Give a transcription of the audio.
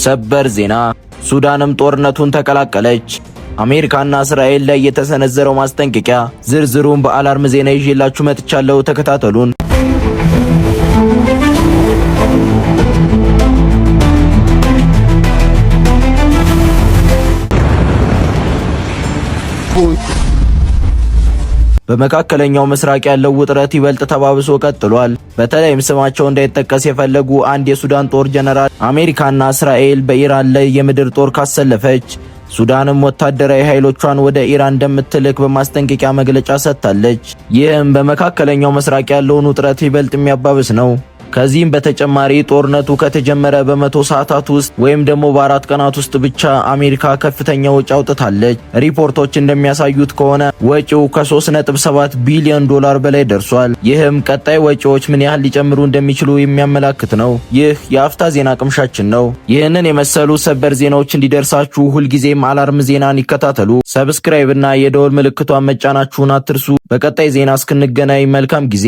ሰበር ዜና ሱዳንም ጦርነቱን ተቀላቀለች። አሜሪካና እስራኤል ላይ የተሰነዘረው ማስጠንቀቂያ ዝርዝሩን በአላርም ዜና ይዤላችሁ መጥቻለሁ። ተከታተሉን። በመካከለኛው ምስራቅ ያለው ውጥረት ይበልጥ ተባብሶ ቀጥሏል። በተለይም ስማቸው እንዳይጠቀስ የፈለጉ አንድ የሱዳን ጦር ጀነራል አሜሪካና እስራኤል በኢራን ላይ የምድር ጦር ካሰለፈች ሱዳንም ወታደራዊ ኃይሎቿን ወደ ኢራን እንደምትልክ በማስጠንቀቂያ መግለጫ ሰጥታለች። ይህም በመካከለኛው ምስራቅ ያለውን ውጥረት ይበልጥ የሚያባብስ ነው። ከዚህም በተጨማሪ ጦርነቱ ከተጀመረ በ100 ሰዓታት ውስጥ ወይም ደግሞ በ4 ቀናት ውስጥ ብቻ አሜሪካ ከፍተኛ ወጪ አውጥታለች። ሪፖርቶች እንደሚያሳዩት ከሆነ ወጪው ከ3.7 ቢሊዮን ዶላር በላይ ደርሷል። ይህም ቀጣይ ወጪዎች ምን ያህል ሊጨምሩ እንደሚችሉ የሚያመላክት ነው። ይህ የአፍታ ዜና ቅምሻችን ነው። ይህንን የመሰሉ ሰበር ዜናዎች እንዲደርሳችሁ ሁልጊዜም አላርም ዜናን ይከታተሉ። ሰብስክራይብ እና የደወል ምልክቷን መጫናችሁን አትርሱ። በቀጣይ ዜና እስክንገናኝ መልካም ጊዜ።